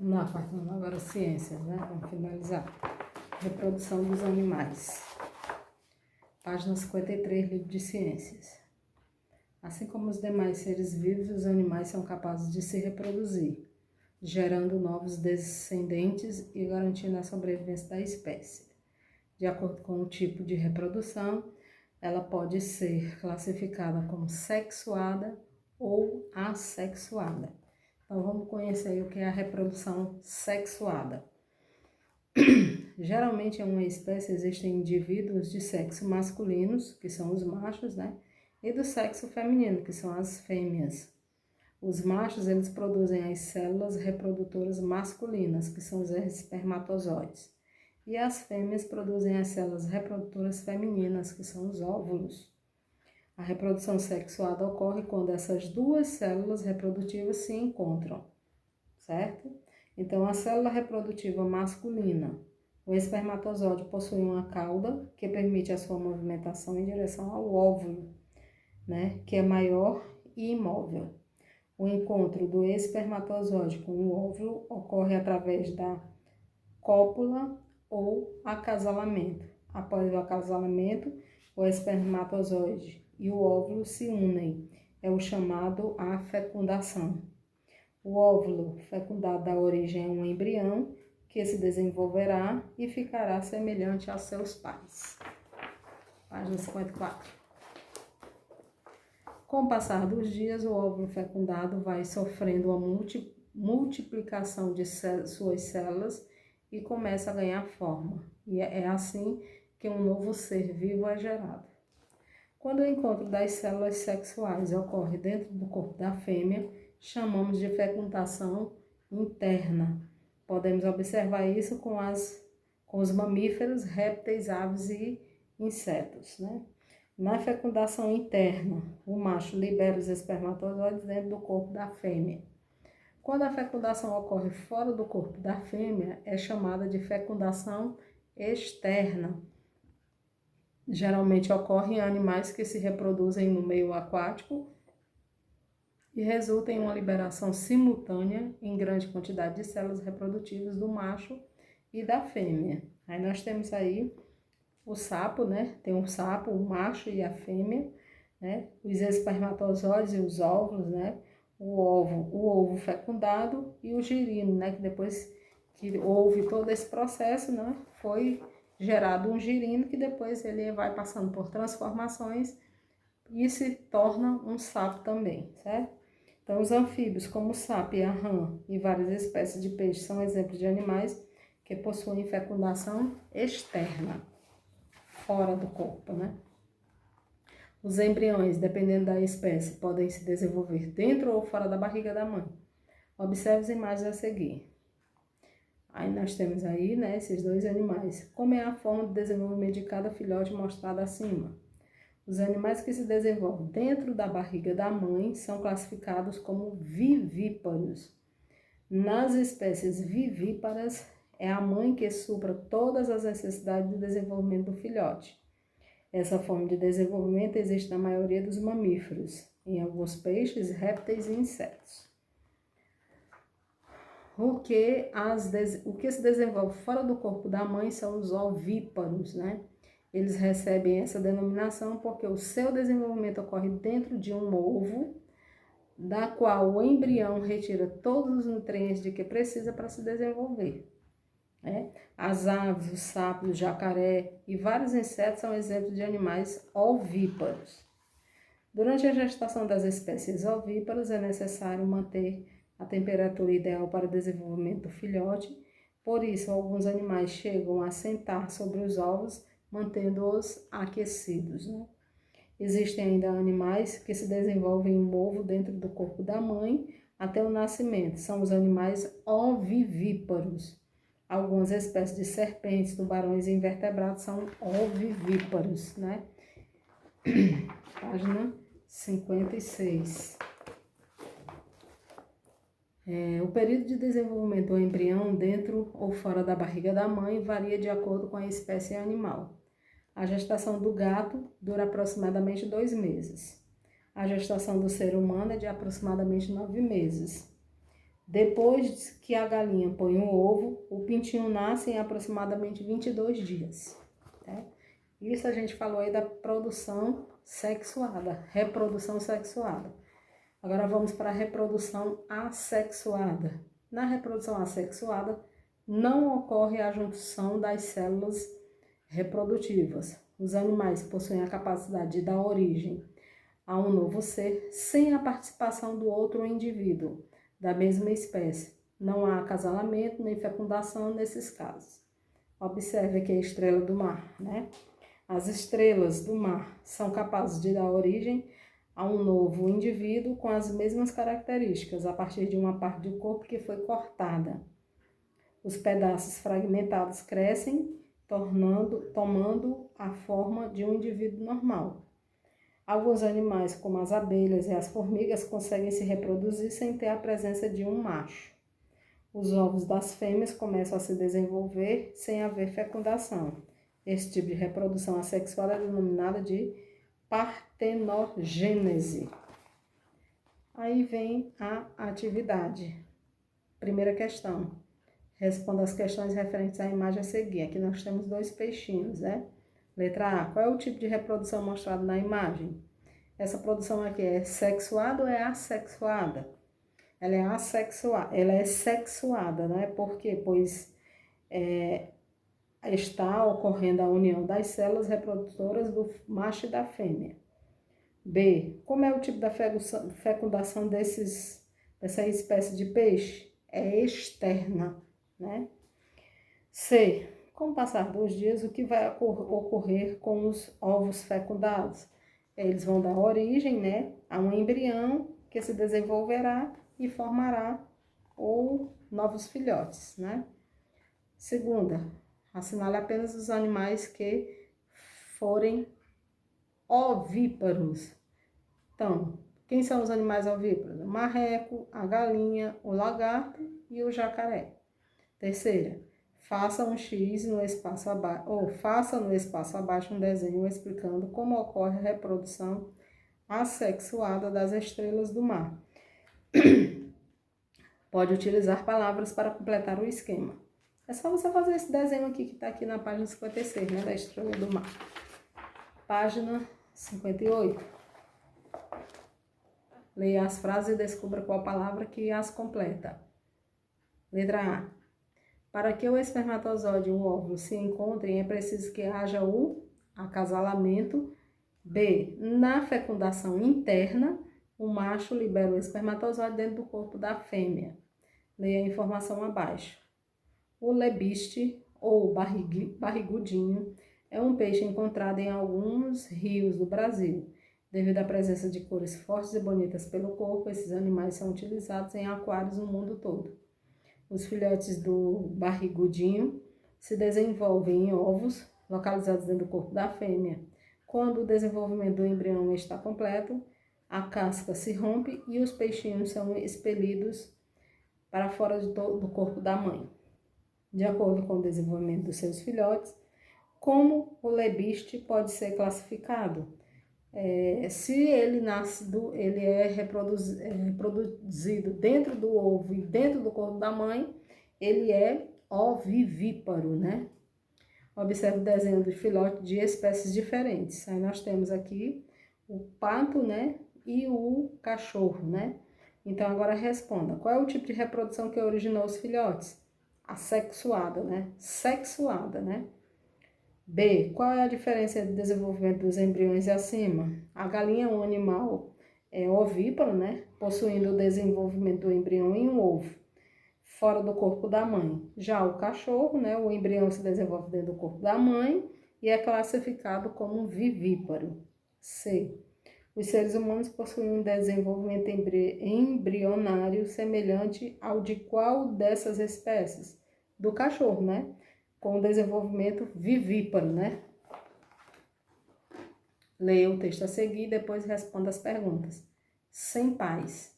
Vamos lá, faltando agora ciências, né? Vamos finalizar. Reprodução dos animais. Página 53, livro de ciências. Assim como os demais seres vivos, os animais são capazes de se reproduzir, gerando novos descendentes e garantindo a sobrevivência da espécie. De acordo com o tipo de reprodução, ela pode ser classificada como sexuada ou assexuada. Então, vamos conhecer aí o que é a reprodução sexuada. Geralmente, em uma espécie existem indivíduos de sexo masculinos, que são os machos, né? E do sexo feminino, que são as fêmeas. Os machos, eles produzem as células reprodutoras masculinas, que são os espermatozoides. E as fêmeas produzem as células reprodutoras femininas, que são os óvulos. A reprodução sexuada ocorre quando essas duas células reprodutivas se encontram, certo? Então, a célula reprodutiva masculina, o espermatozoide possui uma cauda que permite a sua movimentação em direção ao óvulo, né? Que é maior e imóvel. O encontro do espermatozoide com o óvulo ocorre através da cópula ou acasalamento. Após o acasalamento, o espermatozoide e o óvulo se unem. É o chamado a fecundação. O óvulo fecundado dá origem a um embrião que se desenvolverá e ficará semelhante aos seus pais. Página 54. Com o passar dos dias, o óvulo fecundado vai sofrendo uma multiplicação de suas células e começa a ganhar forma. E é assim que um novo ser vivo é gerado. Quando o encontro das células sexuais ocorre dentro do corpo da fêmea, chamamos de fecundação interna. Podemos observar isso com os mamíferos, répteis, aves e insetos, né? Na fecundação interna, o macho libera os espermatozoides dentro do corpo da fêmea. Quando a fecundação ocorre fora do corpo da fêmea, é chamada de fecundação externa. Geralmente ocorre em animais que se reproduzem no meio aquático e resulta em uma liberação simultânea em grande quantidade de células reprodutivas do macho e da fêmea. Aí nós temos aí o sapo, né? Tem um sapo, o macho e a fêmea, né? Os espermatozoides e os óvulos, né? O ovo fecundado e o girino, né? Que depois que houve todo esse processo, né? Foi gerado um girino que depois ele vai passando por transformações e se torna um sapo também, certo? Então, os anfíbios, como o sapo e a rã e várias espécies de peixes, são exemplos de animais que possuem fecundação externa, fora do corpo, né? Os embriões, dependendo da espécie, podem se desenvolver dentro ou fora da barriga da mãe. Observe as imagens a seguir. Aí nós temos aí, né, esses dois animais. Como é a forma de desenvolvimento de cada filhote mostrada acima? Os animais que se desenvolvem dentro da barriga da mãe são classificados como vivíparos. Nas espécies vivíparas, é a mãe que supra todas as necessidades de desenvolvimento do filhote. Essa forma de desenvolvimento existe na maioria dos mamíferos, em alguns peixes, répteis e insetos. O que se desenvolve fora do corpo da mãe são os ovíparos, né? Eles recebem essa denominação porque o seu desenvolvimento ocorre dentro de um ovo, da qual o embrião retira todos os nutrientes de que precisa para se desenvolver. Né? As aves, os sapos, o jacaré e vários insetos são exemplos de animais ovíparos. Durante a gestação das espécies ovíparas é necessário manter a temperatura ideal para o desenvolvimento do filhote, por isso alguns animais chegam a sentar sobre os ovos, mantendo-os aquecidos. Né? Existem ainda animais que se desenvolvem em ovo dentro do corpo da mãe até o nascimento, são os animais ovivíparos. Algumas espécies de serpentes, tubarões e invertebrados são ovivíparos, né? Página 56. O período de desenvolvimento do embrião dentro ou fora da barriga da mãe varia de acordo com a espécie animal. A gestação do gato dura aproximadamente 2 meses. A gestação do ser humano é de aproximadamente 9 meses. Depois que a galinha põe o ovo, o pintinho nasce em aproximadamente 22 dias. Né? Isso a gente falou aí da produção sexuada, reprodução sexuada. Agora vamos para a reprodução assexuada. Na reprodução assexuada, não ocorre a junção das células reprodutivas. Os animais possuem a capacidade de dar origem a um novo ser sem a participação do outro indivíduo da mesma espécie. Não há acasalamento nem fecundação nesses casos. Observe aqui a estrela do mar, né? As estrelas do mar são capazes de dar origem a um novo indivíduo com as mesmas características, a partir de uma parte do corpo que foi cortada. Os pedaços fragmentados crescem, tomando a forma de um indivíduo normal. Alguns animais, como as abelhas e as formigas, conseguem se reproduzir sem ter a presença de um macho. Os ovos das fêmeas começam a se desenvolver sem haver fecundação. Esse tipo de reprodução assexual é denominada de partenogênese. Aí vem a atividade. Primeira questão. Responda as questões referentes à imagem a seguir. Aqui nós temos 2 peixinhos, né? Letra A. Qual é o tipo de reprodução mostrado na imagem? Essa produção aqui é sexuada ou é assexuada? Ela é assexuada, ela é sexuada, né? Por quê? Pois está ocorrendo a união das células reprodutoras do macho e da fêmea. B. Como é o tipo da fecundação dessa espécie de peixe? É externa, né? C. Com o passar dos dias, o que vai ocorrer com os ovos fecundados? Eles vão dar origem, né, a um embrião que se desenvolverá e formará novos filhotes, né? Segunda, assinale apenas os animais que forem ovíparos. Então, quem são os animais ovíparos? O marreco, a galinha, o lagarto e o jacaré. Terceira, faça um X no espaço abaixo, ou faça no espaço abaixo um desenho explicando como ocorre a reprodução assexuada das estrelas do mar. Pode utilizar palavras para completar o esquema. É só você fazer esse desenho aqui que está aqui na página 56, né, da estrela do mar. Página 58. Leia as frases e descubra qual palavra que as completa. Letra A. Para que o espermatozoide e o óvulo se encontrem, é preciso que haja o acasalamento. B. Na fecundação interna, o macho libera o espermatozoide dentro do corpo da fêmea. Leia a informação abaixo. O lebiste, ou barrigudinho, é um peixe encontrado em alguns rios do Brasil. Devido à presença de cores fortes e bonitas pelo corpo, esses animais são utilizados em aquários no mundo todo. Os filhotes do barrigudinho se desenvolvem em ovos localizados dentro do corpo da fêmea. Quando o desenvolvimento do embrião está completo, a casca se rompe e os peixinhos são expelidos para fora do corpo da mãe. De acordo com o desenvolvimento dos seus filhotes, como o lebiste pode ser classificado? Se ele ele é reproduzido dentro do ovo e dentro do corpo da mãe, ele é ovivíparo, né? Observe o desenho do filhote de espécies diferentes. Aí nós temos aqui o pato, né? E o cachorro, né? Então agora responda, qual é o tipo de reprodução que originou os filhotes? Assexuada, né? Sexuada, né? B. Qual é a diferença entre o desenvolvimento dos embriões e acima? A galinha é um animal ovíparo, né? Possuindo o desenvolvimento do embrião em um ovo, fora do corpo da mãe. Já o cachorro, né? O embrião se desenvolve dentro do corpo da mãe e é classificado como vivíparo. C. Os seres humanos possuem um desenvolvimento embrionário semelhante ao de qual dessas espécies? Do cachorro, né? Com o desenvolvimento vivíparo, né? Leia o texto a seguir e depois responda as perguntas. Sem pais.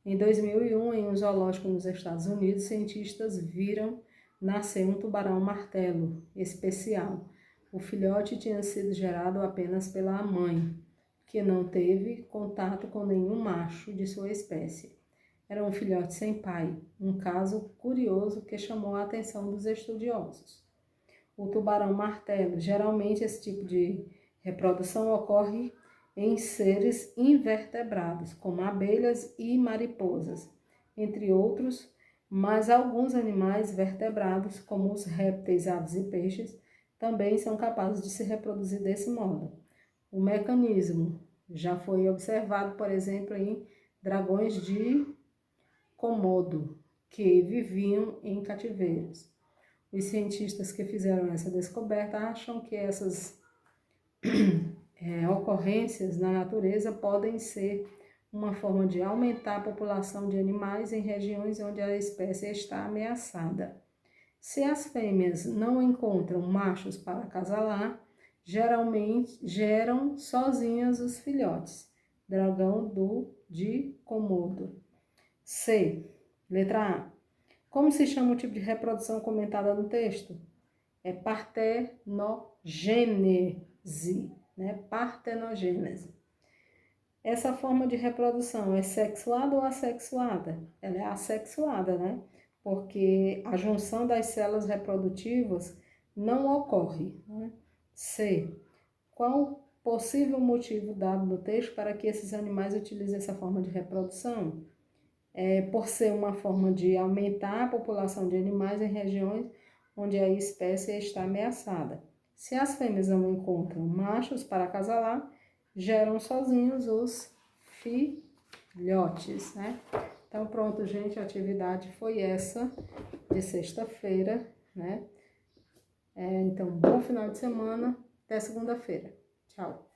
Em 2001, em um zoológico nos Estados Unidos, cientistas viram nascer um tubarão-martelo especial. O filhote tinha sido gerado apenas pela mãe, que não teve contato com nenhum macho de sua espécie. era um filhote sem pai, um caso curioso que chamou a atenção dos estudiosos. O tubarão martelo, geralmente esse tipo de reprodução ocorre em seres invertebrados, como abelhas e mariposas, entre outros, mas alguns animais vertebrados, como os répteis, aves e peixes, também são capazes de se reproduzir desse modo. O mecanismo já foi observado, por exemplo, em dragões de Komodo, que viviam em cativeiros. Os cientistas que fizeram essa descoberta acham que essas ocorrências na natureza podem ser uma forma de aumentar a população de animais em regiões onde a espécie está ameaçada. Se as fêmeas não encontram machos para acasalar, geralmente geram sozinhas os filhotes. Dragão de Komodo. C. Letra A. Como se chama o tipo de reprodução comentada no texto? É partenogênese, né? Partenogênese. Essa forma de reprodução é sexuada ou assexuada? Ela é assexuada, né? Porque a junção das células reprodutivas não ocorre, né? C. Qual o possível motivo dado no texto para que esses animais utilizem essa forma de reprodução? Por ser uma forma de aumentar a população de animais em regiões onde a espécie está ameaçada. Se as fêmeas não encontram machos para acasalar, geram sozinhos os filhotes, né? Então, pronto, gente, a atividade foi essa de sexta-feira, né? Então, bom final de semana, até segunda-feira. Tchau!